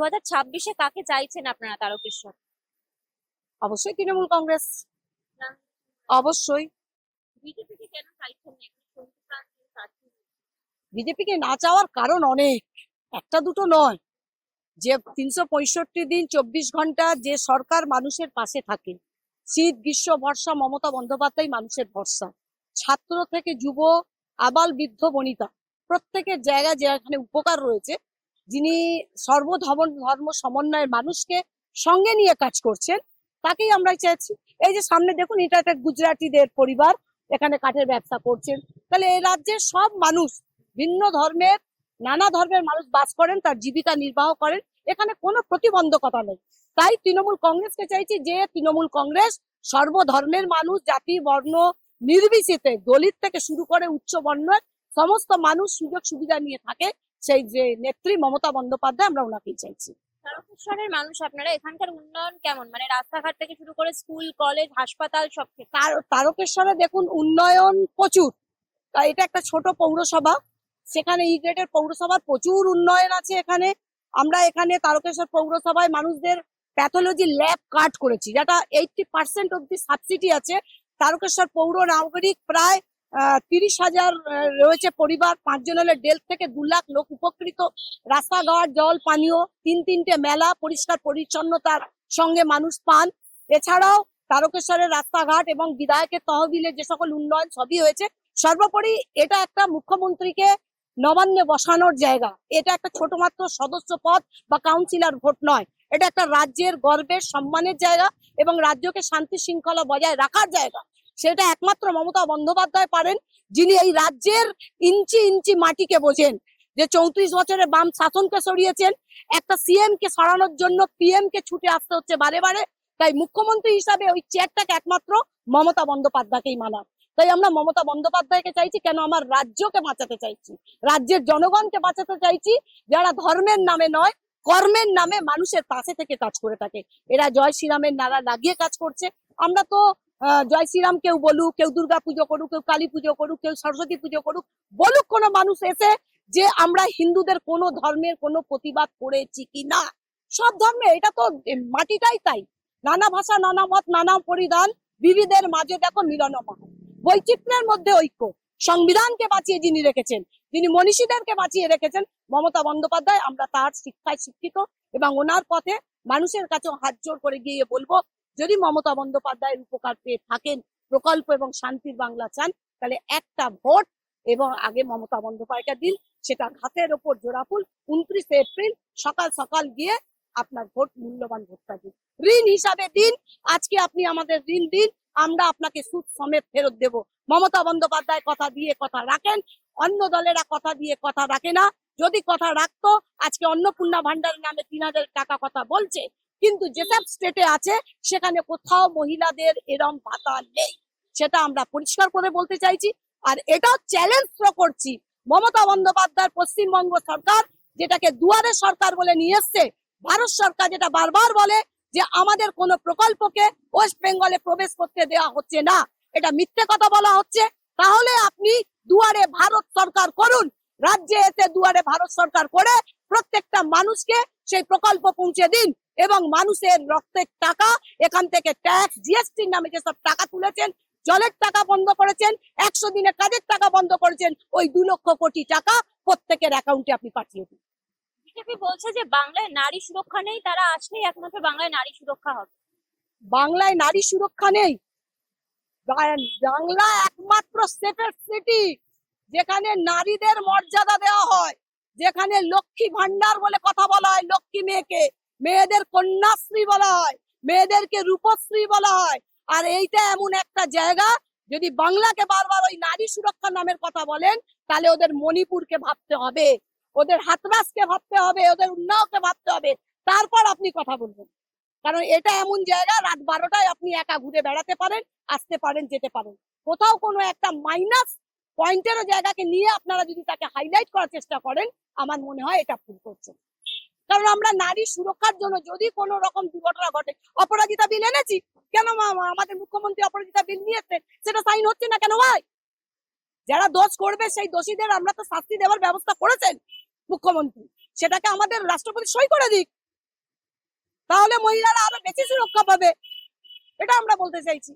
2026-এ কাকে চাইছেন আপনারা তারকেশ্বর? অবশ্যই তৃণমূল কংগ্রেস। অবশ্যই। বিজেপিকে কেন চাইছেন না? একটু শুনতে চান যে প্রার্থী? বিজেপিকে না চাওয়ার কারণ অনেক, একটা দুটো নয়। যে 365 দিন 24 ঘন্টা যে সরকার মানুষের পাশে থাকে, শীত গ্রীষ্ম বর্ষা মমতা বন্দ্যোপাধ্যায় মানুষের ভরসা। ছাত্র থেকে যুব, আবাল বৃদ্ধ বনিতা, প্রত্যেকের জায়গায় যেখানে উপকার রয়েছে, যিনি ধর্ম সমন্বয়ের মানুষকে সঙ্গে নিয়ে কাজ করছেন, তাকেই আমরা চাইছি। এই যে সামনে দেখুন, এটা একটা গুজরাটিদের পরিবার, এখানে কাঠের ব্যবসা করছেন। তাহলে এই রাজ্যের সব মানুষ, ভিন্ন ধর্মের, নানা ধর্মের মানুষ বাস করেন, তার জীবিকা নির্বাহ করেন, এখানে কোনো প্রতিবন্ধকতা নেই। তাই তৃণমূল কংগ্রেসকে চাইছি, যে তৃণমূল কংগ্রেস সর্বধর্মের মানুষ, জাতি বর্ণ নির্বিশেষে, দলিত থেকে শুরু করে উচ্চ বর্ণের সমস্ত মানুষ সুযোগ সুবিধা নিয়ে থাকে, সেই যে নেত্রী মমতা বন্দ্যোপাধ্যায়, আমরা ওনাকেই চাইছি। তারকেশ্বরের মানুষ আপনারা এখানকার উন্নয়ন কেমন, মানে রাস্তাঘাট থেকে শুরু করে স্কুল কলেজ হাসপাতাল সব ক্ষেত্রে? তারকেশ্বরে দেখুন উন্নয়ন প্রচুর। এটা একটা ছোট পৌরসভা, সেখানে ই গ্রেডের পৌরসভার প্রচুর উন্নয়ন আছে এখানে। আমরা এখানে তারকেশ্বর পৌরসভায় মানুষদের প্যাথোলজি ল্যাব কার্ড করেছি, যেটা 80% অব্দি সাবসিডি আছে। তারকেশ্বর পৌর নাগরিক প্রায় 30,000 রয়েছে পরিবার, 5 জন হলে 1.5 থেকে 2 লাখ লোক উপকৃত। রাস্তাঘাট, জল পানীয়, 3-3টে মেলা, পরিষ্কার পরিচ্ছন্নতার সঙ্গে মানুষ পান। এছাড়াও তারকেশ্বরের রাস্তাঘাট এবং বিধায়কের তহবিলে যে সকল উন্নয়ন সবই হয়েছে। সর্বোপরি এটা একটা মুখ্যমন্ত্রীকে নবান্নে বসানোর জায়গা। এটা একটা ছোট মাত্র সদস্য পদ বা কাউন্সিলর ভোট নয়, এটা একটা রাজ্যের গর্বের সম্মানের জায়গা এবং রাজ্যকে শান্তি শৃঙ্খলা বজায় রাখার জায়গা। সেটা একমাত্র মমতা বন্দ্যোপাধ্যায় পারেন, যিনি এই রাজ্যের ইঞ্চি ইঞ্চি মাটিকে বোঝেন। যে 34 বছরে বাম শাসনকে সরিয়েছেন, একটা সিএম কে সরানোর জন্য পিএম কে ছুটে আসতে হচ্ছে বারে বারে। তাই মুখ্যমন্ত্রী হিসাবে ওই চেয়ারটাকে একমাত্র মমতা বন্দ্যোপাধ্যায়কেই মানার। তাই আমরা মমতা বন্দ্যোপাধ্যায়কে চাইছি। কেন? আমার রাজ্যকে বাঁচাতে চাইছি, রাজ্যের জনগণকে বাঁচাতে চাইছি, যারা ধর্মের নামে নয়, কর্মের নামে মানুষের পাশে থেকে কাজ করে থাকে। এরা জয় শ্রীরামের নারা লাগিয়ে কাজ করছে। আমরা তো জয় শ্রীরাম কেউ বলুক, কেউ দুর্গা পুজো করুক, কেউ কালী পুজো করুক, কেউ সরস্বতী পুজো করুক, বলুক কোনো মানুষ এসে যে আমরা হিন্দুদের কোনো ধর্মের কোনো প্রতিবাদ করেছি কি না। সব ধর্মে এটা তো মাটিটাই তাই। নানা ভাষা, নানা মত, নানা পরিধান, বিবিধের মাঝে দেখো মিলন মহান। বৈচিত্র্যের মধ্যে ঐক্য। সংবিধানকে বাঁচিয়ে যিনি রেখেছেন, যিনি মনীষীদেরকে বাঁচিয়ে রেখেছেন, মমতা বন্দ্যোপাধ্যায়। আমরা তার শিক্ষায় শিক্ষিত এবং ওনার পথে মানুষের কাছে হাত জোর করে গিয়ে বলবো, যদি মমতা বন্দ্যোপাধ্যায়ের উপকার পেয়ে থাকেন, প্রকল্প এবং শান্তির বাংলা চান, তাহলে একটা ভোট এবং আগে মমতা বন্দ্যোপাধ্যায়কে দিন। সেটা হাতের ওপর জোড়া ফুল, 29 এপ্রিল সকাল সকাল গিয়ে আপনার ভোট, মূল্যবান ভোটটা দিন, ঋণ হিসাবে দিন। আজকে আপনি আমাদের ঋণ দিন, আমরা আপনাকে সুদ সমেত ফেরত দেব। মমতা বন্দ্যোপাধ্যায় কথা দিয়ে কথা রাখেন, অন্য দলেরা কথা দিয়ে কথা রাখে না। যদি কথা রাখতো, আজকে অন্নপূর্ণা ভান্ডারের নামে 3,000 টাকা কথা বলছে, কিন্তু যেসব স্টেটে আছে সেখানে কোথাও মহিলাদের এরম ভাতা নেই। সেটা আমরা পরিষ্কার করে বলতে চাইছি। আর এটাও চ্যালেঞ্জ করছি, মমতা বন্দ্যোপাধ্যায় পশ্চিমবঙ্গ সরকার, যেটাকে দুয়ারে সরকার বলে নিয়ে এসছে, ভারত সরকার যেটা বারবার বলে যে আমাদের কোন প্রকল্পকে ওয়েস্ট বেঙ্গলে প্রবেশ করতে দেওয়া হচ্ছে না, এটা মিথ্যে কথা বলা হচ্ছে। তাহলে আপনি দুয়ারে ভারত সরকার করুন, রাজ্যে এসে দুয়ারে ভারত সরকার করে প্রত্যেকটা মানুষকে সেই প্রকল্প পৌঁছে দিন এবং মানুষের রক্তের টাকা, এখান থেকে ট্যাক্স জিএসটির নামে যেসব টাকা তুলেছেন, জলের টাকা বন্ধ করেছেন, 100 দিনে কাজের টাকা বন্ধ করেছেন, ওই 2 লক্ষ কোটি টাকা প্রত্যেকের অ্যাকাউন্টে আপনি পাঠিয়ে দিন। বিজেপি বলছে যে বাংলায় নারী সুরক্ষা নেই, তারা আসলেই একমাত্র বাংলায় নারী সুরক্ষা হবে। বাংলায় নারী সুরক্ষা নেই? বাংলা একমাত্র সেফেস্ট সিটি, যেখানে নারীদের মর্যাদা দেওয়া হয়, যেখানে লক্ষ্মী ভান্ডার বলে কথা বলা হয়, লক্ষ্মী মেয়েকে, মেয়েদের কন্যাশ্রী বলা হয়, মেয়েদেরকে রূপশ্রী বলা হয়। আর এইটা এমন একটা জায়গা, যদি বাংলাকে বারবার ওই নারী সুরক্ষা নামের কথা বলেন, তাহলে ওদের মণিপুরকে ভাবতে হবে, ওদের হাতরাসকে ভাবতে হবে, ওদের উন্নাওকে ভাবতে হবে, তারপর আপনি কথা বলবেন। কারণ এটা এমন জায়গা, রাত 12টায় আপনি একা ঘুরে বেড়াতে পারেন, আসতে পারেন, যেতে পারেন। কোথাও কোনো একটা মাইনাস পয়েন্টেরও জায়গাকে নিয়ে আপনারা যদি তাকে হাইলাইট করার চেষ্টা করেন, আমার মনে হয় এটা ভুল করছেন। কারণ আমরা নারী সুরক্ষার জন্য যদি কোনো রকম দুর্ঘটনা ঘটে, অপরাজিতা বিল এনেছি, কেন আমাদের মুখ্যমন্ত্রী অপরাজিতা বিল নিয়েছে, সেটা সাইন হচ্ছে না কেন ভাই? যারা দোষ করবে সেই দোষীদের আমরা তো শাস্তি দেওয়ার ব্যবস্থা করেছেন মুখ্যমন্ত্রী, সেটাকে আমাদের রাষ্ট্রপতি সই করে দিক। তাহলে মহিলারা আরো বেশি সুরক্ষা পাবে, এটা আমরা বলতে চাইছি।